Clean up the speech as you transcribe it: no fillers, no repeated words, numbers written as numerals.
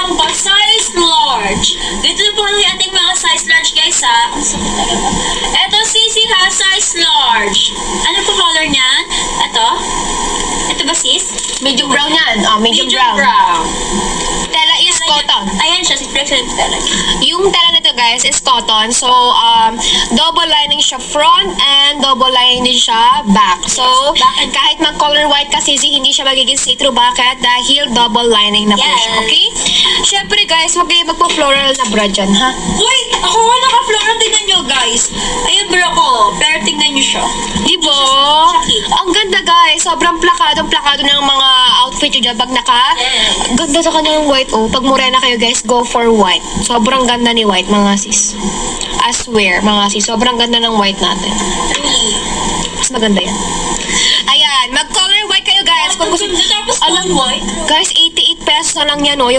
lang ba? Size large. Dito po yung ating mga size large, guys, ha? Ang sakit talaga. Ito, Sisi, ha? Size large. Ano po color niyan? Ito? Ito ba, sis? Medium brown yan. Oh, medium brown. Tela is cotton. Ayan siya, si Flex talaga. Yung tela nito guys is cotton. So, double lining siya front and double lining din siya back. So, Yes, kahit mag-color white kasi hindi siya magiging see-through. Bakit? Dahil double lining na po Yes. siya. Okay? Syempre guys, huwag kayo magpo-floral na bra dyan, ha? Uy! Ako nga naka-floral. Tingnan nyo, guys. Ayun, bro ko. Pero tingnan nyo siya. Diba? Sakit. Ang ganda guys. Sobrang plakado ng mga outfit nyo dyan. Pag Yes. ganda sa kanya ng white. Oh, pag morena kayo guys, go for white. Sobrang ganda ni white, mga sis. I swear, mga sis. Sobrang ganda ng white natin. Really. Mas maganda yan. Ayan, mag-color white kayo guys. Kung gusto, Tapos, alam mo, white. guys, 88 pesos na lang yan, oh.